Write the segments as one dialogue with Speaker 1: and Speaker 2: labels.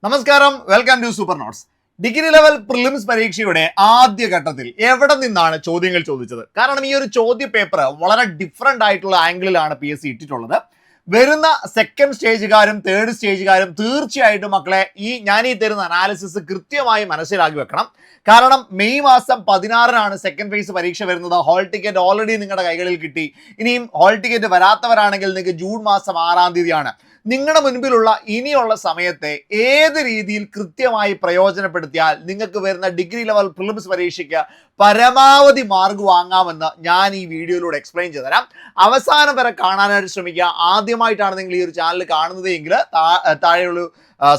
Speaker 1: നമസ്കാരം, welcome to super notes. Degree level prelims പരീക്ഷയുടെ ആദ്യ ഘട്ടത്തിൽ എവിടെ നിന്നാണ് ചോദ്യങ്ങൾ ചോദിച്ചത്? കാരണം ഈ ഒരു ചോദ്യ പേപ്പർ വളരെ ഡിഫറെന്റ് ആയിട്ടുള്ള ആംഗിളിലാണ് PSC ഇട്ടിട്ടുള്ളത്. വരുന്ന സെക്കൻഡ് സ്റ്റേജുകാരും തേർഡ് സ്റ്റേജുകാരും തീർച്ചയായിട്ടും മക്കളെ ഞാൻ ഈ തരുന്ന അനാലിസിസ് കൃത്യമായി മനസ്സിലാക്കി വെക്കണം. കാരണം മെയ് മാസം 16-നാണ് സെക്കൻഡ് ഫേസ് പരീക്ഷ വരുന്നത്. ഹോൾ ടിക്കറ്റ് ഓൾറെഡി നിങ്ങളുടെ കൈകളിൽ കിട്ടി. ഇനിയും ഹോൾ ടിക്കറ്റ് വരാത്തവരാണെങ്കിൽ നിങ്ങൾക്ക് ജൂൺ മാസം 6-ാം തീയതിയാണ്. നിങ്ങളുടെ മുൻപിലുള്ള ഇനിയുള്ള സമയത്തെ ഏത് രീതിയിൽ കൃത്യമായി പ്രയോജനപ്പെടുത്തിയാൽ നിങ്ങൾക്ക് വരുന്ന ഡിഗ്രി ലെവൽ പ്രിലിംസ് പരീക്ഷയ്ക്ക് പരമാവധി മാർക്ക് വാങ്ങാമെന്ന് ഞാൻ ഈ വീഡിയോയിലൂടെ എക്സ്പ്ലെയിൻ ചെയ്തു തരാം. അവസാനം വരെ കാണാനായിട്ട് ശ്രമിക്കുക. ആദ്യമായിട്ടാണ് നിങ്ങൾ ഈ ഒരു ചാനൽ കാണുന്നത് എങ്കിൽ താഴെയുള്ള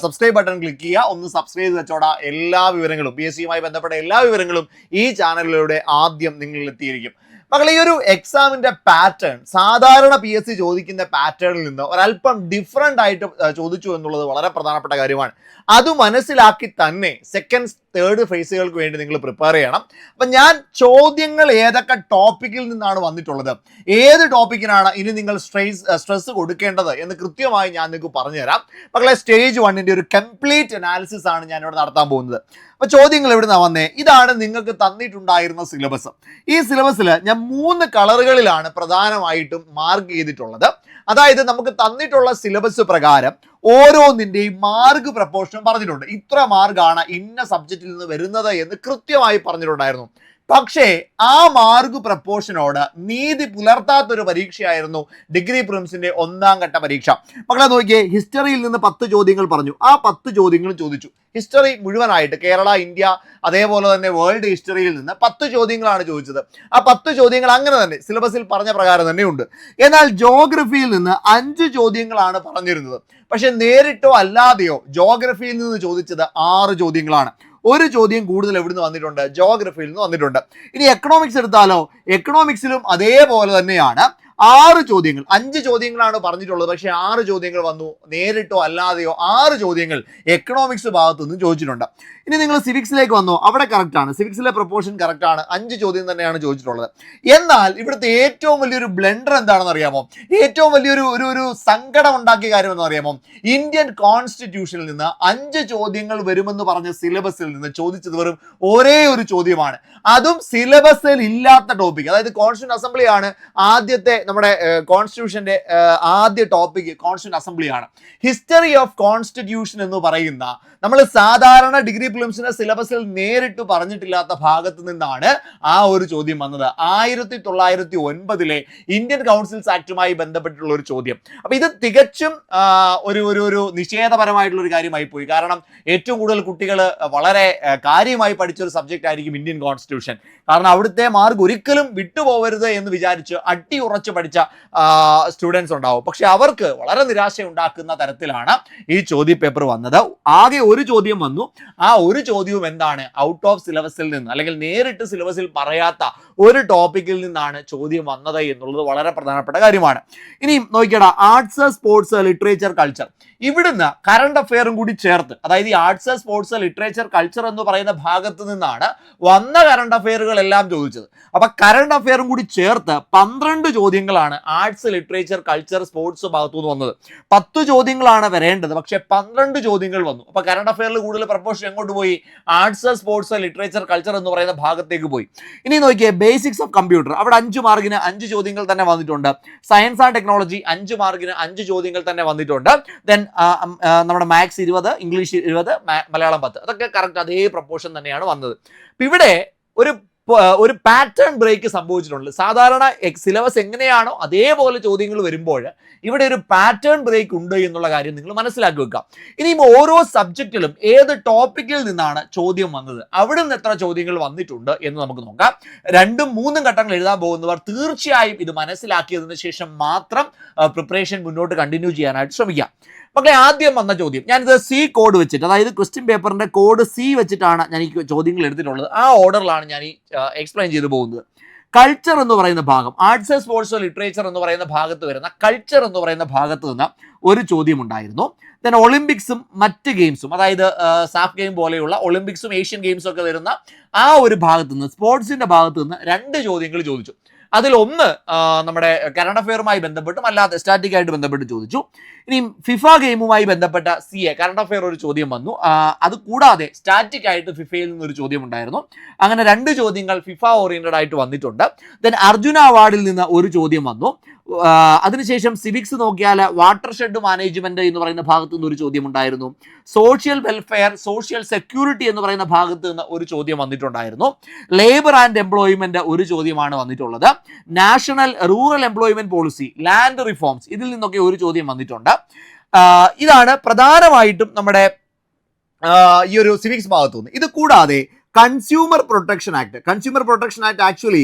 Speaker 1: സബ്സ്ക്രൈബ് ബട്ടൺ ക്ലിക്ക് ചെയ്യുക. ഒന്ന് സബ്സ്ക്രൈബ് ചെയ്ത് വെച്ചോടാ. എല്ലാ വിവരങ്ങളും PSC യുമായി ബന്ധപ്പെട്ട എല്ലാ വിവരങ്ങളും ഈ ചാനലിലൂടെ ആദ്യം നിങ്ങളിൽ എത്തിയിരിക്കും. മക്കളെ, ഈ ഒരു എക്സാമിന്റെ പാറ്റേൺ സാധാരണ PSC ചോദിക്കുന്ന പാറ്റേണിൽ നിന്ന് ഒരല്പം ഡിഫറെന്റ് ആയിട്ട് ചോദിച്ചു എന്നുള്ളത് വളരെ പ്രധാനപ്പെട്ട കാര്യമാണ്. അത് മനസ്സിലാക്കി തന്നെ സെക്കൻഡ് തേർഡ് ഫേസുകൾക്ക് വേണ്ടി നിങ്ങൾ പ്രിപ്പയർ ചെയ്യണം. അപ്പം ഞാൻ ചോദ്യങ്ങൾ ഏതൊക്കെ ടോപ്പിക്കിൽ നിന്നാണ് വന്നിട്ടുള്ളത്, ഏത് ടോപ്പിക്കിനാണ് ഇനി നിങ്ങൾ സ്ട്രെസ് കൊടുക്കേണ്ടത് എന്ന് കൃത്യമായി ഞാൻ നിങ്ങൾക്ക് പറഞ്ഞുതരാം. മക്കളെ, സ്റ്റേജ് 1-ന്റെ ഒരു കംപ്ലീറ്റ് അനാലിസിസ് ആണ് ഞാൻ ഇവിടെ നടത്താൻ പോകുന്നത്. അപ്പോൾ ചോദ്യങ്ങൾ എവിടെ നിന്നാണ് വന്നേ? ഇതാണ് നിങ്ങൾക്ക് തന്നിട്ടുണ്ടായിരുന്ന സിലബസ്. ഈ സിലബസിൽ ഞാൻ 3 കളറുകളിലാണ് പ്രധാനമായിട്ടും മാർക്ക് ചെയ്തിട്ടുള്ളത്. അതായത് നമുക്ക് തന്നിട്ടുള്ള സിലബസ് പ്രകാരം ഓരോന്നിൻ്റെയും മാർക്ക് പ്രപ്പോർഷൻ പറഞ്ഞിട്ടുണ്ട്. ഇത്ര മാർക്കാണ് ഇന്ന സബ്ജക്റ്റിൽ നിന്ന് വരുന്നത് എന്ന് കൃത്യമായി പറഞ്ഞിട്ടുണ്ടായിരുന്നു. പക്ഷേ ആ മാർക്ക് പ്രപ്പോർഷനോട് നീതി പുലർത്താത്തൊരു പരീക്ഷയായിരുന്നു ഡിഗ്രി പ്രിലിംസിന്റെ 1-ാം ഘട്ട പരീക്ഷ. മക്കളെ നോക്കിയേ, ഹിസ്റ്ററിയിൽ നിന്ന് 10 ചോദ്യങ്ങൾ പറഞ്ഞു. ആ 10 ചോദ്യങ്ങളും ചോദിച്ചു. ഹിസ്റ്ററി മുഴുവനായിട്ട് കേരള, ഇന്ത്യ, അതേപോലെ തന്നെ വേൾഡ് ഹിസ്റ്ററിയിൽ നിന്ന് 10 ചോദ്യങ്ങളാണ് ചോദിച്ചത്. ആ 10 ചോദ്യങ്ങൾ അങ്ങനെ തന്നെ സിലബസിൽ പറഞ്ഞ പ്രകാരം തന്നെ ഉണ്ട്. എന്നാൽ ജോഗ്രഫിയിൽ നിന്ന് 5 ചോദ്യങ്ങളാണ് പറഞ്ഞിരുന്നത്. പക്ഷെ നേരിട്ടോ അല്ലാതെയോ ജോഗ്രഫിയിൽ നിന്ന് ചോദിച്ചത് 6 ചോദ്യങ്ങളാണ്. ഒരു ചോദ്യം കൂടുതൽ എവിടുന്ന് വന്നിട്ടുണ്ട്? ജോഗ്രഫിയിൽ നിന്ന് വന്നിട്ടുണ്ട്. ഇനി എക്കണോമിക്സ് എടുത്താലോ, എക്കണോമിക്സിലും അതേപോലെ തന്നെയാണ്. 6 ചോദ്യങ്ങൾ, 5 ചോദ്യങ്ങളാണ് പറഞ്ഞിട്ടുള്ളത്. പക്ഷേ 6 ചോദ്യങ്ങൾ വന്നു. നേരിട്ടോ അല്ലാതെയോ 6 ചോദ്യങ്ങൾ എക്കണോമിക്സ് ഭാഗത്തു നിന്ന് ചോദിച്ചിട്ടുണ്ട്. ഇനി നിങ്ങൾ സിവിക്സിലേക്ക് വന്നോ, അവിടെ കറക്റ്റാണ്. സിവിക്സിലെ പ്രൊപ്പോർഷൻ കറക്റ്റാണ്. 5 ചോദ്യം തന്നെയാണ് ചോദിച്ചിട്ടുള്ളത്. എന്നാൽ ഇവിടുത്തെ ഏറ്റവും വലിയൊരു ബ്ലണ്ടർ എന്താണെന്ന് അറിയാമോ? ഏറ്റവും വലിയൊരു ഒരു സങ്കടം ഉണ്ടാക്കിയ കാര്യം എന്ന് അറിയാമോ? ഇന്ത്യൻ കോൺസ്റ്റിറ്റ്യൂഷനിൽ നിന്ന് 5 ചോദ്യങ്ങൾ വരുമെന്ന് പറഞ്ഞ സിലബസിൽ നിന്ന് ചോദിച്ചത് വെറും ഒരേ ഒരു ചോദ്യമാണ്. അതും സിലബസിൽ ഇല്ലാത്ത ടോപ്പിക്. അതായത് കോൺസ്റ്റിറ്റ്യൂഷൻ അസംബ്ലി ആണ് ആദ്യത്തെ നമ്മുടെ കോൺസ്റ്റിറ്റ്യൂഷന്റെ ആദ്യ ടോപ്പിക്. കോൺസ്റ്റിറ്റ്യൂഷൻ അസംബ്ലിയാണ്. ഹിസ്റ്ററി ഓഫ് കോൺസ്റ്റിറ്റ്യൂഷൻ എന്ന് പറയുന്ന നമ്മൾ സാധാരണ ഡിഗ്രി പ്രിലിംസിന്റെ സിലബസിൽ നേരിട്ട് പറഞ്ഞിട്ടില്ലാത്ത ഭാഗത്ത് നിന്നാണ് ആ ഒരു ചോദ്യം വന്നത്. 1909 ഇന്ത്യൻ കൗൺസിൽസ് ആക്ടുമായി ബന്ധപ്പെട്ടുള്ള ഒരു ചോദ്യം. അപ്പൊ ഇത് തികച്ചും ഒരു നിഷേധപരമായിട്ടുള്ള ഒരു കാര്യമായി പോയി. കാരണം ഏറ്റവും കൂടുതൽ കുട്ടികൾ വളരെ കാര്യമായി പഠിച്ച ഒരു സബ്ജക്റ്റ് ആയിരിക്കും ഇന്ത്യൻ കോൺസ്റ്റിറ്റ്യൂഷൻ. കാരണം അവിടുത്തെ മാർക്ക് ഒരിക്കലും വിട്ടുപോകരുത് എന്ന് വിചാരിച്ച് അടിയുറച്ച് പഠിച്ച സ്റ്റുഡൻസ് ഉണ്ടാവും. പക്ഷെ അവർക്ക് വളരെ നിരാശ ഉണ്ടാക്കുന്ന തരത്തിലാണ് ഈ ചോദ്യ പേപ്പർ വന്നത്. ആകെ ഒരു ചോദ്യം വന്നു. ആ ഒരു ചോദ്യവും എന്താണ്? ഔട്ട് ഓഫ് സിലബസിൽ നിന്ന്, അല്ലെങ്കിൽ നേരിട്ട് സിലബസിൽ പറയാത്ത ഒരു ടോപ്പിക്കിൽ നിന്നാണ് ചോദ്യം വന്നത് എന്നുള്ളത് വളരെ പ്രധാനപ്പെട്ട കാര്യമാണ്. ഇനി നോക്കിയടാ, ആർട്സ്, സ്പോർട്സ്, ലിറ്ററേച്ചർ, കൾച്ചർ, ഇവിടുന്ന് കറണ്ട് അഫെയറും കൂടി ചേർത്ത്, അതായത് ഈ ആർട്സ്, സ്പോർട്സ്, ലിറ്ററേച്ചർ, കൾച്ചർ എന്ന് പറയുന്ന ഭാഗത്ത് നിന്നാണ് വന്ന കറണ്ട് അഫെയറുകളെല്ലാം ചോദിച്ചത്. അപ്പൊ കറണ്ട് അഫെയറും കൂടി ചേർത്ത് 12 ചോദ്യങ്ങളാണ് ആർട്സ്, ലിറ്ററേച്ചർ, കൾച്ചർ, സ്പോർട്സ് ഭാഗത്തുനിന്ന് വന്നത്. 10 ചോദ്യങ്ങളാണ് വരേണ്ടത്, പക്ഷെ 12 ചോദ്യങ്ങൾ വന്നു. അപ്പൊ കറണ്ട് അഫെയറിൽ കൂടുതൽ പ്രപ്പോർഷൻ എങ്ങോട്ട് പോയി? ആർട്സ്, സ്പോർട്സ്, ലിറ്ററേച്ചർ, കൾച്ചർ എന്ന് പറയുന്ന ഭാഗത്തേക്ക് പോയി. ഇനി നോക്കിയേ, ബേസിക്സ് ഓഫ് കമ്പ്യൂട്ടർ, അവിടെ 5 മാർക്കിന് 5 ചോദ്യങ്ങൾ തന്നെ വന്നിട്ടുണ്ട്. സയൻസ് ആൻഡ് ടെക്നോളജി 5 മാർക്കിന് 5 ചോദ്യങ്ങൾ തന്നെ വന്നിട്ടുണ്ട്. ദെൻ നമ്മുടെ മാത്സ് 20, ഇംഗ്ലീഷ് 20, മലയാളം 10, അതൊക്കെ കറക്റ്റ് അതേ പ്രപ്പോർഷൻ തന്നെയാണ് വന്നത്. അപ്പൊ ഇവിടെ ഒരു പാറ്റേൺ ബ്രേക്ക് സംഭവിച്ചിട്ടുണ്ട്. സാധാരണ സിലബസ് എങ്ങനെയാണോ അതേപോലെ ചോദ്യങ്ങൾ വരുമ്പോൾ ഇവിടെ ഒരു പാറ്റേൺ ബ്രേക്ക് ഉണ്ട് എന്നുള്ള കാര്യം നിങ്ങൾ മനസ്സിലാക്കി വെക്കുക. ഇനിയും ഓരോ സബ്ജക്റ്റിലും ഏത് ടോപ്പിക്കിൽ നിന്നാണ് ചോദ്യം വന്നത്, അവിടെ നിന്ന് എത്ര ചോദ്യങ്ങൾ വന്നിട്ടുണ്ട് എന്ന് നമുക്ക് നോക്കാം. 2ഉം 3ഉം ഘട്ടങ്ങൾ എഴുതാൻ പോകുന്നവർ തീർച്ചയായും ഇത് മനസ്സിലാക്കിയതിനു ശേഷം മാത്രം പ്രിപ്പറേഷൻ മുന്നോട്ട് കണ്ടിന്യൂ ചെയ്യാനായിട്ട് ശ്രമിക്കാം. മക്കളെ, ആദ്യം വന്ന ചോദ്യം ഞാനിത് C കോഡ് വെച്ചിട്ട്, അതായത് ക്വസ്റ്റ്യൻ പേപ്പറിന്റെ കോഡ് C വെച്ചിട്ടാണ് ഞാൻ ഈ ചോദ്യങ്ങൾ എടുത്തിട്ടുള്ളത്. ആ ഓർഡറിലാണ് ഞാൻ ഈ എക്സ്പ്ലെയിൻ ചെയ്തു പോകുന്നത്. കൾച്ചർ എന്ന് പറയുന്ന ഭാഗം, ആർട്സ്, സ്പോർട്സ്, ലിറ്ററേച്ചർ എന്ന് പറയുന്ന ഭാഗത്ത് വരുന്ന കൾച്ചർ എന്ന് പറയുന്ന ഭാഗത്ത് നിന്ന് ഒരു ചോദ്യം ഉണ്ടായിരുന്നു. ദെൻ ഒളിമ്പിക്സും മറ്റ് ഗെയിംസും, അതായത് സാഫ് ഗെയിം പോലെയുള്ള ഒളിമ്പിക്സും ഏഷ്യൻ ഗെയിംസും ഒക്കെ വരുന്ന ആ ഒരു ഭാഗത്ത് നിന്ന്, സ്പോർട്സിന്റെ ഭാഗത്ത് നിന്ന് 2 ചോദ്യങ്ങൾ ചോദിച്ചു. അതിലൊന്ന് നമ്മുടെ കറണ്ട് അഫെയറുമായി ബന്ധപ്പെട്ടും അല്ലാതെ സ്റ്റാറ്റിക് ആയിട്ട് ബന്ധപ്പെട്ട് ചോദിച്ചു. ഇനി ഫിഫ ഗെയിമുമായി ബന്ധപ്പെട്ട CA കറണ്ട് അഫെയർ ഒരു ചോദ്യം വന്നു. അത് കൂടാതെ സ്റ്റാറ്റിക് ആയിട്ട് ഫിഫയിൽ നിന്നൊരു ചോദ്യം ഉണ്ടായിരുന്നു. അങ്ങനെ 2 ചോദ്യങ്ങൾ ഫിഫ ഓറിയന്റഡ് ആയിട്ട് വന്നിട്ടുണ്ട്. ദെൻ അർജുന അവാർഡിൽ നിന്ന് ഒരു ചോദ്യം വന്നു. അതിനുശേഷം സിവിക്സ് നോക്കിയാൽ വാട്ടർ ഷെഡ് മാനേജ്മെന്റ് എന്ന് പറയുന്ന ഭാഗത്തു നിന്ന് ഒരു ചോദ്യം ഉണ്ടായിരുന്നു. സോഷ്യൽ വെൽഫെയർ, സോഷ്യൽ സെക്യൂരിറ്റി എന്ന് പറയുന്ന ഭാഗത്ത് നിന്ന് ഒരു ചോദ്യം വന്നിട്ടുണ്ടായിരുന്നു. ലേബർ ആൻഡ് എംപ്ലോയ്മെന്റ് ഒരു ചോദ്യമാണ് വന്നിട്ടുള്ളത്. National rural employment policy, land reforms, ഇതിൽ നിന്നൊക്കെ ഒരു ചോദ്യം വന്നിട്ടുണ്ട്. ഇതാണ് പ്രധാനമായിട്ടും നമ്മുടെ ഈ ഒരു സിവിക്സ് ഭാഗത്തുനിന്ന്. ഇത് കൂടാതെ കൺസ്യൂമർ പ്രൊട്ടക്ഷൻ ആക്ട് ആക്ച്വലി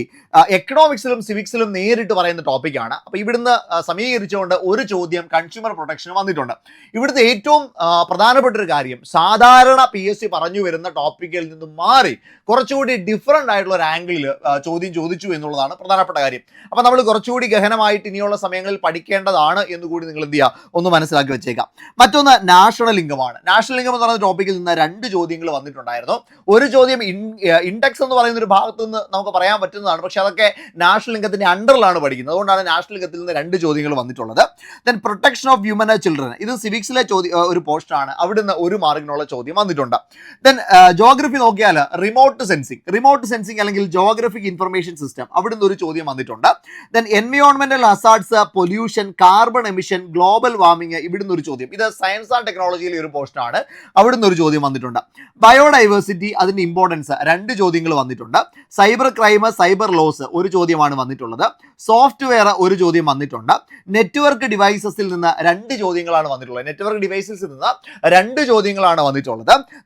Speaker 1: എക്കണോമിക്സിലും സിവിക്സിലും നേരിട്ട് പറയുന്ന ടോപ്പിക്കാണ്. അപ്പോൾ ഇവിടുന്ന് സമീകരിച്ചുകൊണ്ട് ഒരു ചോദ്യം കൺസ്യൂമർ പ്രൊട്ടക്ഷൻ വന്നിട്ടുണ്ട്. ഇവിടുത്തെ ഏറ്റവും പ്രധാനപ്പെട്ട ഒരു കാര്യം, സാധാരണ PSC പറഞ്ഞു വരുന്ന ടോപ്പിക്കിൽ നിന്നും മാറി കുറച്ചുകൂടി ഡിഫറൻ്റ് ആയിട്ടുള്ള ഒരു ആംഗിളിൽ ചോദ്യം ചോദിച്ചു എന്നുള്ളതാണ് പ്രധാനപ്പെട്ട കാര്യം. അപ്പോൾ നമ്മൾ കുറച്ചുകൂടി ഗഹനമായിട്ട് ഇനിയുള്ള സമയങ്ങളിൽ പഠിക്കേണ്ടതാണ് എന്നുകൂടി നിങ്ങൾ എന്ത് ചെയ്യുക, ഒന്ന് മനസ്സിലാക്കി വെച്ചേക്കാം. മറ്റൊന്ന് നാഷണൽ ഇൻകമാണ്. നാഷണൽ ഇൻകം എന്ന് പറയുന്ന ടോപ്പിക്കിൽ നിന്ന് 2 ചോദ്യങ്ങൾ വന്നിട്ടുണ്ടായിരുന്നു. ഒരു ചോദ്യം ഇൻഡെക്സ് എന്ന് പറയുന്ന ഒരു ഭാഗത്ത് നിന്ന് നമുക്ക് പറയാൻ പറ്റുന്നതാണ്, പക്ഷെ അതൊക്കെ നാഷണൽ ഇൻകത്തിന്റെ അണ്ടറിലാണ് പഠിക്കുന്നത്. അതുകൊണ്ടാണ് നാഷണൽ ഇൻകത്തിൽ നിന്ന് 2 ചോദ്യങ്ങൾ വന്നിട്ടുള്ളത്. Then protection of human and children, ഇത് സിവിക്സിലെ ഒരു പോസ്റ്റാണ്. അവിടുന്ന് 1 മാർക്കിനുള്ള ചോദ്യം വന്നിട്ടുണ്ട്. ദെൻ ജോഗ്രഫി നോക്കിയാൽ റിമോട്ട് സെൻസിങ് അല്ലെങ്കിൽ ജോഗ്രഫിക് ഇൻഫർമേഷൻ സിസ്റ്റം, അവിടുന്ന് ഒരു ചോദ്യം വന്നിട്ടുണ്ട്. ദെൻ എൻവയോൺമെന്റൽ hazards, pollution, carbon emission, global warming, ഇവിടുന്ന് ഒരു ചോദ്യം. ഇത് സയൻസ് ആൻഡ് ടെക്നോളജിയിലെ ഒരു പോസ്റ്റാണ്. അവിടുന്ന് ഒരു ചോദ്യം വന്നിട്ടുണ്ട്. ബയോഡൈവേഴ്സിറ്റി, അതിന്റെ ഇമ്പോർട്ടൻസ്, 2 ചോദ്യങ്ങൾ വന്നിട്ടുണ്ട്. സൈബർ ക്രൈം, സൈബർ ലോസ്, ഒരു ചോദ്യമാണ് വന്നിട്ടുള്ളത്. സോഫ്റ്റ്വെയർ ഒരു ചോദ്യം വന്നിട്ടുണ്ട്. നെറ്റ്വർക്ക് ഡിവൈസസിൽ നിന്ന് 2 ചോദ്യങ്ങളാണ് വന്നിട്ടുള്ളത്.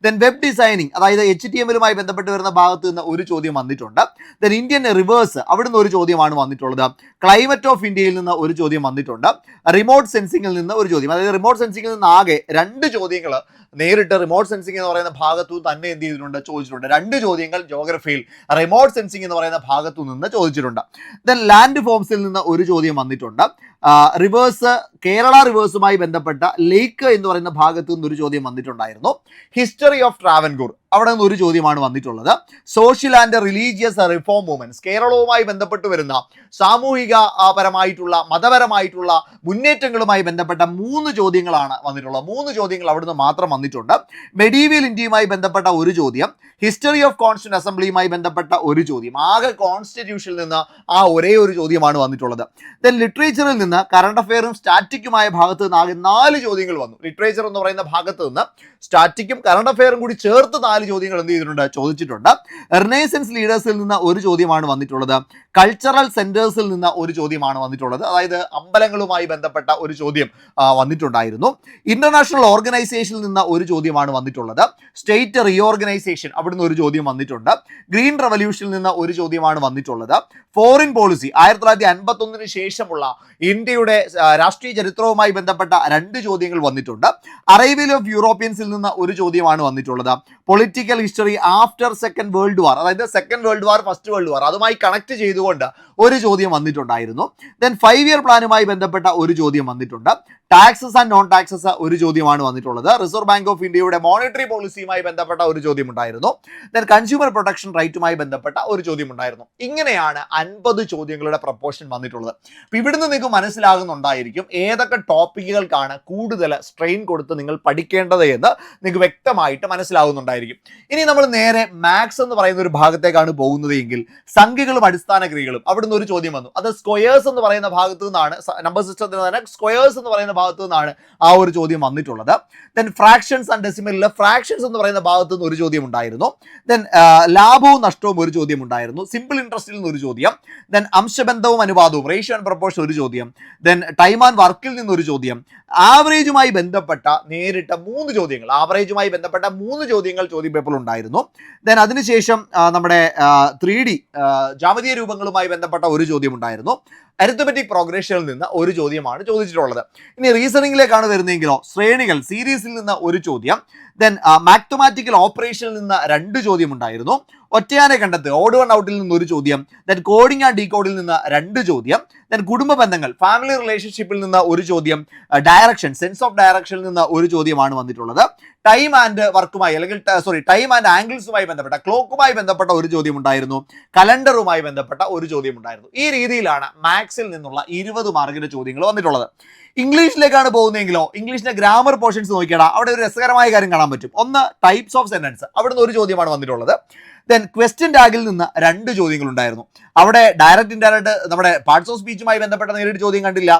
Speaker 1: ദെൻ വെബ് ഡിസൈനിങ്, അതായത് HTML-മായി ബന്ധപ്പെട്ട് വരുന്ന ഭാഗത്ത് നിന്ന് ഒരു ചോദ്യം വന്നിട്ടുണ്ട്. ദെൻ ഇന്ത്യൻ റിവേഴ്സ്, അവിടുന്ന് ഒരു ചോദ്യമാണ് വന്നിട്ടുള്ളത്. ക്ലൈമറ്റ് ഓഫ് ഇന്ത്യയിൽ നിന്ന് ഒരു ചോദ്യം വന്നിട്ടുണ്ട്. റിമോട്ട് സെൻസിങ്ങിൽ നിന്ന് ഒരു ചോദ്യം, അതായത് റിമോട്ട് സെൻസിങ്ങിൽ നിന്ന് ആകെ 2 ചോദ്യങ്ങൾ നേരിട്ട് റിമോട്ട് സെൻസിങ് എന്ന് പറയുന്ന ഭാഗത്തു തന്നെ എന്ത് ചെയ്തിട്ടുണ്ട്, ചോദിച്ചിട്ടുണ്ട്. 2 ചോദ്യങ്ങൾ ജോഗ്രഫിയിൽ റിമോട്ട് സെൻസിങ് എന്ന് പറയുന്ന ഭാഗത്തു നിന്ന് ചോദിച്ചിട്ടുണ്ട്. ദെൻ ലാൻഡ് ഫോംസിൽ നിന്ന് ഒരു ചോദ്യം വന്നിട്ടുണ്ട്. റിവേഴ്സ്, കേരള റിവേഴ്സുമായി ബന്ധപ്പെട്ട ലേക്ക് എന്ന് പറയുന്ന ഭാഗത്തു നിന്ന് ഒരു ചോദ്യം വന്നിട്ടുണ്ടായിരുന്നു. ഹിസ്റ്ററി ഓഫ് ട്രാവൻകൂർ, അവിടെ നിന്ന് ഒരു ചോദ്യമാണ് വന്നിട്ടുള്ളത്. Social and religious reform movements, കേരളവുമായി ബന്ധപ്പെട്ട് വരുന്ന സാമൂഹിക പരമായിട്ടുള്ള മതപരമായിട്ടുള്ള മുന്നേറ്റങ്ങളുമായി ബന്ധപ്പെട്ട 3 ചോദ്യങ്ങളാണ് വന്നിട്ടുള്ളത്. 3 ചോദ്യങ്ങൾ അവിടുന്ന് മാത്രം വന്നിട്ടുണ്ട്. മെഡീവിയൽ ഇന്ത്യയുമായി ബന്ധപ്പെട്ട ഒരു ചോദ്യം, ഹിസ്റ്ററി ഓഫ് കോൺസ്റ്റിറ്റ്യൂന്റ് അസംബ്ലിയുമായി ബന്ധപ്പെട്ട ഒരു ചോദ്യം. ആകെ കോൺസ്റ്റിറ്റ്യൂഷനിൽ നിന്ന് ഒരേ ഒരു ചോദ്യമാണ് വന്നിട്ടുള്ളത്. ദെൻ ലിറ്ററേച്ചറിൽ നിന്ന് കറണ്ട് അഫെയറും സ്റ്റാറ്റിക്കുമായ ഭാഗത്ത് നിന്ന് ആകെ 4 ചോദ്യങ്ങൾ വന്നു. ലിറ്ററേച്ചർ എന്ന് പറയുന്ന ഭാഗത്ത് നിന്ന് സ്റ്റാറ്റിക്കും കറണ്ട് അഫെയറും കൂടി ചേർത്ത് 4 ചോദ്യങ്ങൾ എന്ത് ചെയ്തിട്ടുണ്ട്, ചോദിച്ചിട്ടുണ്ട്. റിനൈസൻസ് ലീഡേഴ്സിൽ നിന്ന് ഒരു ചോദ്യമാണ് വന്നിട്ടുള്ളത്. കൾച്ചറൽ സെന്റേഴ്സിൽ നിന്ന് ഒരു ചോദ്യമാണ് വന്നിട്ടുള്ളത്, അതായത് അമ്പലങ്ങളുമായി ബന്ധപ്പെട്ട ഒരു ചോദ്യം വന്നിട്ടുണ്ടായിരുന്നു. ഇന്റർനാഷണൽ ഓർഗനൈസേഷനിൽ നിന്ന് ഒരു ചോദ്യമാണ് വന്നിട്ടുള്ളത്. സ്റ്റേറ്റ് റീഓർഗനൈസേഷൻ, അവിടുന്ന് ഒരു ചോദ്യം വന്നിട്ടുണ്ട്. ഗ്രീൻ റവല്യൂഷനിൽ നിന്ന് ഒരു ചോദ്യമാണ് വന്നിട്ടുള്ളത്. ഫോറിൻ പോളിസി, 1951 ശേഷമുള്ള ഇന്ത്യയുടെ രാഷ്ട്രീയ ചരിത്രവുമായി ബന്ധപ്പെട്ട 2 ചോദ്യങ്ങൾ വന്നിട്ടുണ്ട്. അറൈവൽ ഓഫ് യൂറോപ്യൻസിൽ നിന്ന് ഒരു ചോദ്യമാണ് വന്നിട്ടുള്ളത്. Political history after second world war, അതായത് second world war, first world war, അതുമായി കണക്ട് ചെയ്തുകൊണ്ട് ഒരു ചോദ്യം വന്നിട്ടുണ്ടായിരുന്നു. ദെൻ 5 ഇയർ പ്ലാനുമായി ബന്ധപ്പെട്ട ഒരു ചോദ്യം വന്നിട്ടുണ്ട്. ടാക്സസ് ആൻഡ് നോൺ ടാക്സസ് ഒരു ചോദ്യമാണ് വന്നിട്ടുള്ളത്. റിസർവ് ബാങ്ക് ഓഫ് ഇന്ത്യയുടെ മോണിറ്ററി പോളിസിയുമായി ബന്ധപ്പെട്ട ഒരു ചോദ്യം ഉണ്ടായിരുന്നു. ദെൻ കൺസ്യൂമർ പ്രൊട്ടക്ഷൻ റൈറ്റുമായി ബന്ധപ്പെട്ട ഒരു ചോദ്യം ഉണ്ടായിരുന്നു. ഇങ്ങനെയാണ് 50 ചോദ്യങ്ങളുടെ പ്രപ്പോർഷൻ വന്നിട്ടുള്ളത്. അപ്പോൾ ഇവിടുന്ന് നിങ്ങൾക്ക് മനസ്സിലാകുന്നുണ്ടായിരിക്കും ഏതൊക്കെ ടോപ്പിക്കുകൾക്കാണ് കൂടുതൽ സ്ട്രെയിൻ കൊടുത്ത് നിങ്ങൾ പഠിക്കേണ്ടത് എന്ന് നിങ്ങൾക്ക് വ്യക്തമായിട്ട് മനസ്സിലാകുന്നുണ്ടായിരിക്കും. ഇനി നമ്മൾ നേരെ മാത്സ് എന്ന് പറയുന്ന ഒരു ഭാഗത്തേക്കാണ് പോകുന്നത് എങ്കിൽ സംഖ്യകളും അടിസ്ഥാന ക്രിയകളും, അവിടുന്ന് ഒരു ചോദ്യം വന്നു. അത് സ്ക്വയേഴ്സ് എന്ന് പറയുന്ന ഭാഗത്തു നിന്നാണ്, നമ്പർ സിസ്റ്റത്തിന് തന്നെ സ്ക്വയേഴ്സ് എന്ന് പറയുന്ന ഭാഗത്തു നിന്നാണ് ഒരു ചോദ്യം വന്നിട്ടുള്ളത്. ദെൻ ഫ്രാക്ഷൻസ് ആൻഡ് ഡെസിമലിൽ ഫ്രാക്ഷൻസ് എന്ന് പറയുന്ന ഭാഗത്തു നിന്ന് ഒരു ചോദ്യം ഉണ്ടായിരുന്നു. ദെൻ ലാഭവും നഷ്ടവും ഒരു ചോദ്യം ഉണ്ടായിരുന്നു. സിമ്പിൾ ഇൻട്രസ്റ്റിൽ നിന്ന് ഒരു ചോദ്യം. ദെൻ അംശബന്ധവും അനുപാതവും, റേഷ്യോ ആൻഡ് പ്രൊപ്പോർഷൻ ഒരു ചോദ്യം. ദെൻ ടൈം ആൻഡ് വർക്കിൽ നിന്നൊരു ചോദ്യം. ആവറേജുമായി ബന്ധപ്പെട്ട നേരിട്ട 3 ചോദ്യങ്ങൾ, ആവറേജുമായി ബന്ധപ്പെട്ട 3 ചോദ്യങ്ങൾ ചോദ്യ പേപ്പറിൽ ഉണ്ടായിരുന്നു. ദെൻ അതിനുശേഷം നമ്മുടെ 3D ജാമിതീയ രൂപങ്ങളുമായി ബന്ധപ്പെട്ട ഒരു ചോദ്യം ഉണ്ടായിരുന്നു. അരിത്മെറ്റിക് പ്രോഗ്രഷനിൽ നിന്ന് ഒരു ചോദ്യമാണ് ചോദിച്ചിട്ടുള്ളത്. ഇനി റീസണിങ്ങിലേക്കാണ് വരുന്നതെങ്കിലോ ശ്രേണികൾ സീരീസിൽ നിന്ന് ഒരു ചോദ്യം. ദെൻ മാത്തമാറ്റിക്കൽ ഓപ്പറേഷനിൽ നിന്ന് 2 ചോദ്യം ഉണ്ടായിരുന്നു. ഒറ്റയാനെ കണ്ടെത്ത്, ഓഡ് വൺ ഔട്ടിൽ നിന്ന് ഒരു ചോദ്യം. ദെൻ കോഡിംഗ് ആൻഡ് ഡീകോഡിൽ നിന്ന് 2 ചോദ്യം. ദെൻ കുടുംബ ബന്ധങ്ങൾ, ഫാമിലി റിലേഷൻഷിപ്പിൽ നിന്ന് ഒരു ചോദ്യം. ഡയറക്ഷൻ, സെൻസ് ഓഫ് ഡയറക്ഷനിൽ നിന്ന് ഒരു ചോദ്യമാണ് വന്നിട്ടുള്ളത്. ടൈം ആൻഡ് വർക്കുമായി അല്ലെങ്കിൽ ടൈം ആൻഡ് ആംഗിൾസുമായി ബന്ധപ്പെട്ട ക്ലോക്കുമായി ബന്ധപ്പെട്ട ഒരു ചോദ്യം ഉണ്ടായിരുന്നു, കലണ്ടറുമായി ബന്ധപ്പെട്ട ഒരു ചോദ്യം ഉണ്ടായിരുന്നു. ഈ രീതിയിലാണ് മാത്സിൽ നിന്നുള്ള 20 മാർക്കിന്റെ ചോദ്യങ്ങൾ വന്നിട്ടുള്ളത്. ഇംഗ്ലീഷിലേക്കാണ് പോകുന്നതെങ്കിലോ ഇംഗ്ലീഷിന്റെ ഗ്രാമർ പോർഷൻസ് നോക്കിയാൽ അവിടെ ഒരു രസകരമായ കാര്യം കാണാൻ പറ്റും. ഒന്ന് ടൈപ്സ് ഓഫ് സെന്റൻസ്, അവിടുന്ന് ഒരു ചോദ്യമാണ് വന്നിട്ടുള്ളത്. ദെൻ ക്വസ്റ്റ്യൻ ടാഗിൽ നിന്ന് 2 ചോദ്യങ്ങൾ ഉണ്ടായിരുന്നു. അവിടെ ഡയറക്റ്റ് ഇൻഡയറക്റ്റ് നമ്മുടെ പാർട്സ് ഓഫ് സ്പീച്ചുമായി ബന്ധപ്പെട്ട നേരിട്ട് ചോദ്യം കണ്ടില്ല,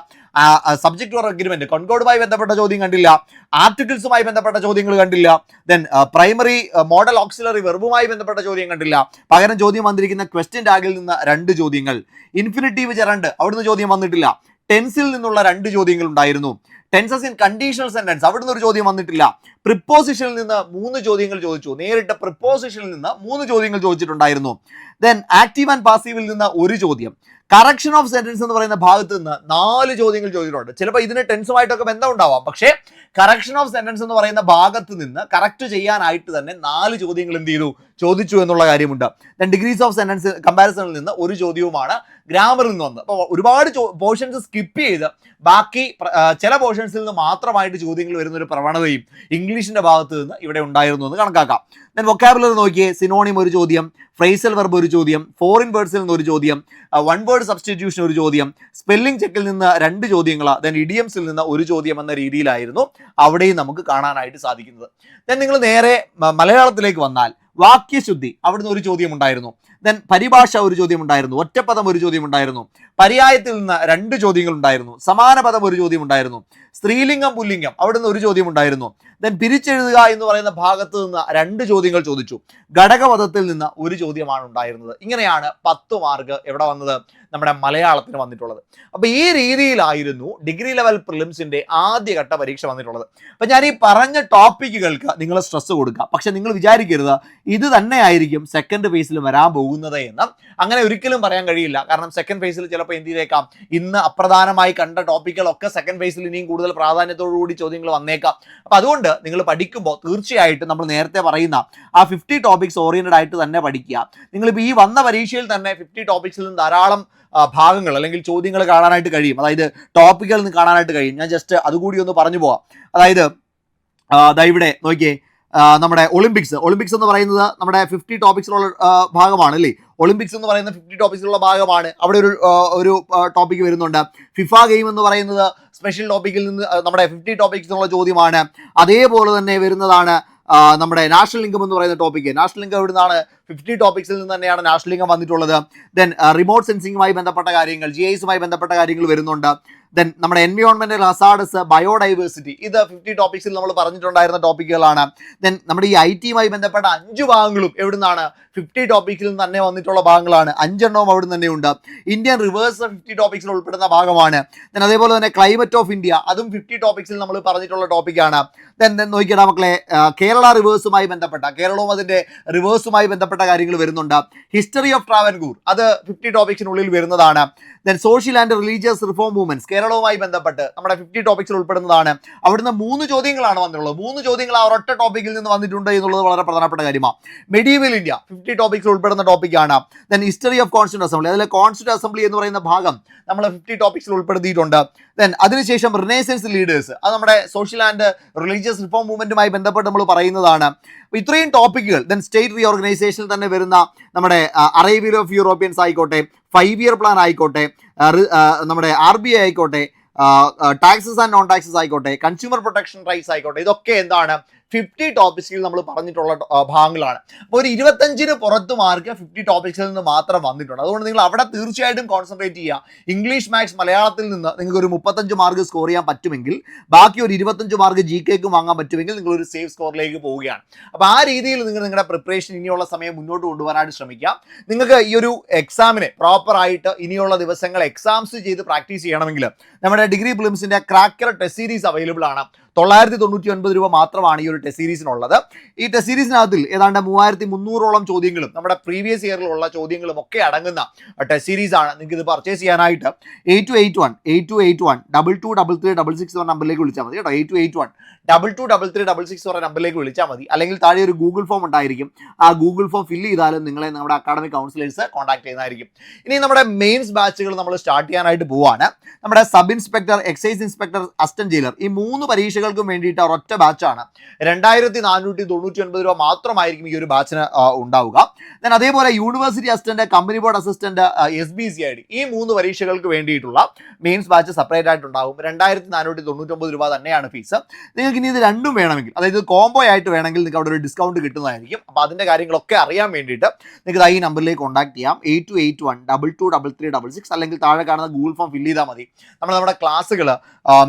Speaker 1: സബ്ജക്ട് ഓർ അഗ്രിമെന്റ് കോൺകോർഡുമായി ബന്ധപ്പെട്ട ചോദ്യം കണ്ടില്ല, ആർട്ടിക്കിൾസുമായി ബന്ധപ്പെട്ട ചോദ്യങ്ങൾ കണ്ടില്ല, ദെൻ പ്രൈമറി മോഡൽ ഓക്സിലറി വെർബുമായി ബന്ധപ്പെട്ട ചോദ്യം കണ്ടില്ല. പകരം ചോദ്യം വന്നിരിക്കുന്ന ക്വസ്റ്റ്യൻ ടാഗിൽ നിന്ന് 2 ചോദ്യങ്ങൾ, ഇൻഫിനിറ്റീവ് ജെറണ്ട് അവിടുന്ന് ചോദ്യം വന്നിട്ടില്ല, ടെൻസിൽ നിന്നുള്ള 2 ചോദ്യങ്ങൾ ഉണ്ടായിരുന്നു, ടെൻസസ് ഇൻ കണ്ടീഷണൽ സെന്റൻസ് അവിടുന്ന് ഒരു ചോദ്യം വന്നിട്ടില്ല, പ്രിപ്പോസിഷനിൽ നിന്ന് 3 ചോദ്യങ്ങൾ ചോദിച്ചു, നേരിട്ട് പ്രിപ്പോസിഷനിൽ നിന്ന് 3 ചോദ്യങ്ങൾ ചോദിച്ചിട്ടുണ്ടായിരുന്നു. ദെൻ ആക്റ്റീവ് ആൻഡ് പാസീവിൽ നിന്ന് 1 ചോദ്യം, കറക്ഷൻ ഓഫ് സെന്റൻസ് എന്ന് പറയുന്ന ഭാഗത്ത് നിന്ന് 4 ചോദ്യങ്ങൾ ചോദിച്ചിട്ടുണ്ട്. ചിലപ്പോൾ ഇതിന് ടെൻസുമായിട്ടൊക്കെ ബന്ധം ഉണ്ടാവാം, പക്ഷേ കറക്ഷൻ ഓഫ് സെന്റൻസ് എന്ന് പറയുന്ന ഭാഗത്ത് നിന്ന് കറക്റ്റ് ചെയ്യാനായിട്ട് തന്നെ 4 ചോദ്യങ്ങൾ എന്ത് ചെയ്തു ചോദിച്ചു എന്നുള്ള കാര്യമുണ്ട്. ദെൻ ഡിഗ്രീസ് ഓഫ് സെന്റൻസ് കമ്പാരിസണിൽ നിന്ന് 1 ചോദ്യവുമാണ് ഗ്രാമറിൽ നിന്ന് വന്നത്. അപ്പോൾ ഒരുപാട് പോർഷൻസ് സ്കിപ്പ് ചെയ്ത് ബാക്കി ചില പോർഷൻസിൽ നിന്ന് മാത്രമായിട്ട് ചോദ്യങ്ങൾ വരുന്ന ഒരു പ്രവണതയും ഇംഗ്ലീഷിന്റെ ഭാഗത്ത് നിന്ന് ഇവിടെ ഉണ്ടായിരുന്നു എന്ന് കണക്കാക്കാം. ദെൻ വൊക്കാബുലറി നോക്കിയേ, സിനോണിം ഒരു ചോദ്യം, ഫ്രേസൽ വെർബ് ഒരു ചോദ്യം, ഫോറിൻ വേർഡ്സിൽ നിന്ന് ഒരു ചോദ്യം, വൺ വേർഡ് സബ്സ്റ്റിറ്റ്യൂഷൻ ഒരു ചോദ്യം, സ്പെല്ലിംഗ് ചെക്കിൽ നിന്ന് 2 ചോദ്യങ്ങൾ, ദെൻ ഇഡിയംസിൽ നിന്ന് 1 ചോദ്യം എന്ന രീതിയിലായിരുന്നു അവിടെയും നമുക്ക് കാണാനായിട്ട് സാധിക്കുന്നത്. ദെൻ നിങ്ങൾ നേരെ മലയാളത്തിലേക്ക് വന്നാൽ വാക്യശുദ്ധി അവിടുന്ന് 1 ചോദ്യം ഉണ്ടായിരുന്നു. ദെൻ പരിഭാഷ ഒരു ചോദ്യം ഉണ്ടായിരുന്നു, ഒറ്റപ്പദം ഒരു ചോദ്യം ഉണ്ടായിരുന്നു, പര്യായത്തിൽ നിന്ന് 2 ചോദ്യങ്ങൾ ഉണ്ടായിരുന്നു, സമാന പദം ഒരു ചോദ്യം ഉണ്ടായിരുന്നു, സ്ത്രീലിംഗം പുല്ലിംഗം അവിടുന്ന് 1 ചോദ്യം ഉണ്ടായിരുന്നു. ദെൻ പിരിച്ചെഴുതുക എന്ന് പറയുന്ന ഭാഗത്ത് നിന്ന് 2 ചോദ്യങ്ങൾ ചോദിച്ചു, ഘടകപദത്തിൽ നിന്ന് 1 ചോദ്യമാണ് ഉണ്ടായിരുന്നത്. ഇങ്ങനെയാണ് 10 മാർക്ക് എവിടെ വന്നത്, നമ്മുടെ മലയാളത്തിന് വന്നിട്ടുള്ളത്. അപ്പൊ ഈ രീതിയിലായിരുന്നു ഡിഗ്രി ലെവൽ പ്രിലിംസിന്റെ ആദ്യഘട്ട പരീക്ഷ വന്നിട്ടുള്ളത്. അപ്പൊ ഞാൻ ഈ പറഞ്ഞ ടോപ്പിക്കുകൾക്ക് നിങ്ങൾ സ്ട്രെസ് കൊടുക്കുക, പക്ഷെ നിങ്ങൾ വിചാരിക്കരുത് ഇത് തന്നെയായിരിക്കും സെക്കൻഡ് ഫേസിൽ വരാൻ പോകുന്നത് എന്ന്. അങ്ങനെ ഒരിക്കലും പറയാൻ കഴിയില്ല. കാരണം സെക്കൻഡ് ഫേസിൽ ചിലപ്പോൾ എന്ത് ചെയ്തേക്കാം, ഇന്ന് അപ്രധാനമായി കണ്ട ടോപ്പിക്കുകളൊക്കെ സെക്കൻഡ് ഫേസിൽ ഇനിയും കൂടുതൽ പ്രാധാന്യത്തോടുകൂടി ചോദ്യങ്ങൾ വന്നേക്കാം. അപ്പൊ അതുകൊണ്ട് നിങ്ങൾ പഠിക്കുമ്പോൾ തീർച്ചയായിട്ടും നമ്മൾ നേരത്തെ പറയുന്ന ആ 50 ടോപ്പിക്സ് ഓറിയന്റഡ് ആയിട്ട് തന്നെ പഠിക്കുക. നിങ്ങളിപ്പോൾ ഈ വന്ന പരീക്ഷയിൽ തന്നെ 50 ടോപ്പിക്സിൽ നിന്ന് ധാരാളം ഭാഗങ്ങൾ അല്ലെങ്കിൽ ചോദ്യങ്ങൾ കാണാനായിട്ട് കഴിയും, അതായത് ടോപ്പിക്കുകളിൽ നിന്ന് കാണാനായിട്ട് കഴിയും. ഞാൻ ജസ്റ്റ് അതുകൂടി ഒന്ന് പറഞ്ഞു പോവാം. അതായത് ഇവിടെ നോക്കിയേ, നമ്മുടെ ഒളിമ്പിക്സ് എന്ന് പറയുന്നത് നമ്മുടെ 50 ടോപ്പിക്സിലുള്ള ഭാഗമാണ് അല്ലേ. ഒളിമ്പിക്സ് എന്ന് പറയുന്ന 50 ടോപ്പിക്സിലുള്ള ഭാഗമാണ്. അവിടെ ഒരു ടോപ്പിക് വരുന്നുണ്ട്. ഫിഫ ഗെയിം എന്ന് പറയുന്നത് സ്പെഷ്യൽ ടോപ്പിക്കിൽ നിന്ന് നമ്മുടെ 50 ടോപ്പിക്സിനുള്ള ചോദ്യമാണ്. അതേപോലെ തന്നെ വരുന്നതാണ് നമ്മുടെ നാഷണൽ ഇൻകം എന്ന് പറയുന്ന ടോപ്പിക്ക്. നാഷണൽ ഇൻകം എവിടുന്നാണ്, 50 ടോപ്പിക്സിൽ നിന്ന് തന്നെയാണ് നാഷണൽ ഇൻകം വന്നിട്ടുള്ളത്. ദെൻ റിമോട്ട് സെൻസിങ്ങുമായി ബന്ധപ്പെട്ട കാര്യങ്ങൾ, GISുമായി ബന്ധപ്പെട്ട കാര്യങ്ങൾ വരുന്നുണ്ട്. ദെൻ നമ്മുടെ എൻവയോൺമെന്റൽ ഹസാർഡ്സ്, ബയോഡൈവേഴ്സിറ്റി, ഇത് 50 ടോപ്പിക്സിൽ നമ്മൾ പറഞ്ഞിട്ടുണ്ടായിരുന്ന ടോപ്പിക്കുകളാണ്. ദെൻ നമ്മുടെ ഈ IT ബന്ധപ്പെട്ട 5 ഭാഗങ്ങളും എവിടുന്നാണ്, 50 ടോപ്പിക്സിൽ നിന്ന് തന്നെ വന്നിട്ടുള്ള ഭാഗങ്ങളാണ്. 5 എണ്ണവും അവിടെ തന്നെ ഉണ്ട്. ഇന്ത്യൻ റിവേഴ്സ് 50 ടോപ്പിക്സിൽ ഉൾപ്പെടുന്ന ഭാഗമാണ്. ദെൻ അതേപോലെ തന്നെ ക്ലൈമറ്റ് ഓഫ് ഇന്ത്യ, അതും 50 ടോപ്പിക്സിൽ നമ്മൾ പറഞ്ഞിട്ടുള്ള ടോപ്പിക്കാണ്. ദെൻ നോക്കിയാൽ മക്കളെ, കേരള റിവേഴ്സുമായി ബന്ധപ്പെട്ട, കേരളവും അതിന്റെ റിവേഴ്സുമായി ബന്ധപ്പെട്ട കാര്യങ്ങൾ വരുന്നുണ്ട്. ഹിസ്റ്ററി ഓഫ് ട്രാവൻകൂർ, അത് 50 ടോപ്പിക്സിനുള്ളിൽ വരുന്നതാണ്. Then social and religious reform movements, കേരളവുമായി ബന്ധപ്പെട്ട് നമ്മുടെ 50 ടോപ്പിക്സിൽ ഉൾപ്പെടുന്നതാണ്. അവിടുന്ന് 3 ചോദ്യങ്ങളാണ് വന്നിട്ടുള്ളത്. 3 ചോദ്യങ്ങൾ ആ ഒരൊറ്റ ടോപ്പിക്കിൽ നിന്ന് വന്നിട്ടുണ്ട് എന്നുള്ളത് വളരെ പ്രധാനപ്പെട്ട കാര്യമാണ്. മെഡീവൽ ഇന്ത്യ 50 ടോപ്പിക്സിൽ ഉൾപ്പെടുന്ന ടോപ്പിക്കാണ്. Then history of constituent assembly, അതിലെ കോൺസ്റ്റിറ്റ്യൂന്റ് അസംബ്ലി എന്ന് പറയുന്ന ഭാഗം നമ്മൾ 50 ടോപ്പിക്സിൽ ഉൾപ്പെടുത്തിയിട്ടുണ്ട്. ദെൻ അതിനുശേഷം റിനൈസൻസ് ലീഡേഴ്സ്, അത് നമ്മുടെ സോഷ്യൽ ആൻഡ് റിലീജിയസ് റിഫോം മൂവ്മെന്റുമായി ബന്ധപ്പെട്ട് നമ്മൾ പറയുന്നതാണ്. അപ്പോൾ ഇത്രയും ടോപ്പിക്കുകൾ. ദെൻ സ്റ്റേറ്റ് റീഓർഗനൈസേഷനിൽ തന്നെ വരുന്ന നമ്മുടെ അറൈവൽ ഓഫ് യൂറോപ്യൻസ് ആയിക്കോട്ടെ, 5 ഇയർ പ്ലാൻ ആയിക്കോട്ടെ, നമ്മുടെ RBI ആയിക്കോട്ടെ, ടാക്സസ് ആൻഡ് നോൺ ടാക്സസ് ആയിക്കോട്ടെ, കൺസ്യൂമർ പ്രൊട്ടക്ഷൻ റൈറ്റ്സ് ആയിക്കോട്ടെ, ഇതൊക്കെ എന്താണ് 50 ടോപ്പിക്സിൽ നമ്മൾ പറഞ്ഞിട്ടുള്ള ഭാഗങ്ങളാണ്. അപ്പോൾ ഒരു 25-ന് പുറത്ത് മാർക്ക് 50 ടോപ്പിക്സിൽ നിന്ന് മാത്രം വന്നിട്ടുണ്ട്. അതുകൊണ്ട് നിങ്ങൾ അവിടെ തീർച്ചയായിട്ടും കോൺസെൻട്രേറ്റ് ചെയ്യുക. ഇംഗ്ലീഷ് മാത്സ് മലയാളത്തിൽ നിന്ന് നിങ്ങൾക്ക് ഒരു 35 മാർക്ക് സ്കോർ ചെയ്യാൻ പറ്റുമെങ്കിൽ, ബാക്കി ഒരു 25 മാർക്ക് GKക്കും വാങ്ങാൻ പറ്റുമെങ്കിൽ നിങ്ങൾ ഒരു സേഫ് സ്കോറിലേക്ക് പോവുകയാണ്. അപ്പോൾ ആ രീതിയിൽ നിങ്ങൾ നിങ്ങളുടെ പ്രിപ്പറേഷൻ ഇനിയുള്ള സമയം മുന്നോട്ട് കൊണ്ടുപോകാനായിട്ട് ശ്രമിക്കാം. നിങ്ങൾക്ക് ഈ ഒരു എക്സാമിനെ പ്രോപ്പറായിട്ട് ഇനിയുള്ള ദിവസങ്ങൾ എക്സാംസ് ചെയ്ത് പ്രാക്ടീസ് ചെയ്യണമെങ്കിൽ നമ്മുടെ ഡിഗ്രി പ്രിലിംസിന്റെ ക്രാക്കർ ടെസ്റ്റ് സീരീസ് അവൈലബിൾ ആണ്. 999 രൂപ മാത്രമാണ് ഈ ഒരു ടെസ്റ്റ് സീരീസിനുള്ളത്. ഈ ടെസ്റ്റ് സീരീസിനകത്തിൽ ഏതാണ്ട് 3300ഓളം ചോദ്യങ്ങളും നമ്മുടെ പ്രീവിയസ് ഇയറിലുള്ള ചോദ്യങ്ങളും ഒക്കെ അടങ്ങുന്ന ടെസ്റ്റ് സീരീസ് ആണ്. നിങ്ങൾക്ക് ഇത് പർച്ചേസ് ചെയ്യാനായിട്ട് 8281 223366 നമ്പറിലേക്ക് വിളിച്ചാൽ മതി കേട്ടോ. 8281 223366 നമ്പറിലേക്ക് വിളിച്ചാൽ മതി. അല്ലെങ്കിൽ താഴെ ഒരു ഗൂഗിൾ ഫോം ഉണ്ടായിരിക്കും. ആ ഗൂഗിൾ ഫോം ഫില്ല് ചെയ്താലും നിങ്ങളെ നമ്മുടെ അക്കാഡമിക് കൗൺസിലേഴ്സ് കോൺടാക്ട് ചെയ്യുന്നതായിരിക്കും. ഇനി നമ്മുടെ മെയിൻസ് ബാച്ചുകൾ നമ്മൾ സ്റ്റാർട്ട് ചെയ്യാനായിട്ട് പോവാണ്. നമ്മുടെ sub inspector, excise inspector, assistant jailer, ഈ 3 പരീക്ഷ പരീക്ഷകൾക്കും വേണ്ടിയിട്ട് ഒരൊറ്റ ബാച്ചാണ്. 2499 രൂപ മാത്രമായിരിക്കും ഈ ഒരു ബാച്ചിന് ഉണ്ടാവുക. ദെൻ അതേപോലെ university assistant, company board assistant, SBCID ഈ 3 പരീക്ഷകൾക്ക് വേണ്ടിയിട്ടുള്ള മെയിൻസ് ബാച്ച് സെപ്പറേറ്റ് ആയിട്ടുണ്ടാകും. 2499 രൂപ തന്നെയാണ് ഫീസ്. നിങ്ങൾക്ക് ഇനി ഇത് രണ്ടും വേണമെങ്കിൽ, അതായത് കോംബോ ആയിട്ട് വേണമെങ്കിൽ നിങ്ങൾക്ക് അവിടെ ഒരു ഡിസ്കൗണ്ട് കിട്ടുന്നതായിരിക്കും. അപ്പോൾ അതിൻ്റെ കാര്യങ്ങളൊക്കെ അറിയാൻ വേണ്ടിയിട്ട് നിങ്ങൾക്ക് ഈ നമ്പറിലേക്ക് കോൺടാക്ട് ചെയ്യാം. 8281223366 അല്ലെങ്കിൽ താഴെ കാണുന്ന ഗൂഗിൾ ഫോം ഫില്ല് ചെയ്താൽ മതി. നമ്മുടെ ക്ലാസ്സുകൾ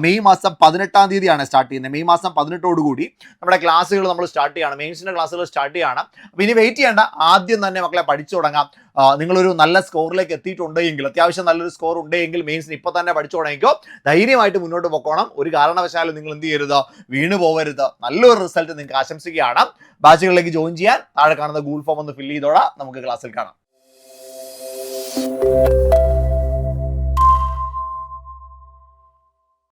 Speaker 1: മെയ് മാസം 18-ാം തീയതിയാണ് സ്റ്റാർട്ട് ചെയ്യുന്നത്. മെയ് മാസം 18ഓടുകൂടി നമ്മുടെ ക്ലാസ്സുകൾ നമ്മൾ സ്റ്റാർട്ട് ചെയ്യണം. മെയിൻസിൻ്റെ ക്ലാസ്സുകൾ സ്റ്റാർട്ട് ചെയ്യണം. അപ്പോൾ ഇനി വെയിറ്റ് ചെയ്യേണ്ട, ആദ്യം തന്നെ മക്കളെ പഠിച്ചു തുടങ്ങാം. നിങ്ങളൊരു നല്ല സ്കോറിലേക്ക് എത്തിയിട്ടുണ്ടെങ്കിൽ, അത്യാവശ്യം നല്ലൊരു സ്കോർ ഉണ്ടെങ്കിൽ മെയിൻസിന് ഇപ്പോൾ തന്നെ പഠിച്ചു തുടങ്ങിക്കോ. ധൈര്യമായിട്ട് മുന്നോട്ട് പോകണം. ഒരു കാരണവശാലും നിങ്ങൾ എന്ത് ചെയ്യരുത്, വീണ് പോകരുത്. നല്ലൊരു റിസൾട്ട് നിങ്ങൾക്ക് ആശംസിക്കുകയാണ്. ബാച്ചുകളിലേക്ക് ജോയിൻ ചെയ്യാൻ താഴെ കാണുന്ന ഗൂഗിൾ ഫോം ഒന്ന് ഫില്ല് ചെയ്തോളാം. നമുക്ക് ക്ലാസ്സിൽ കാണാം.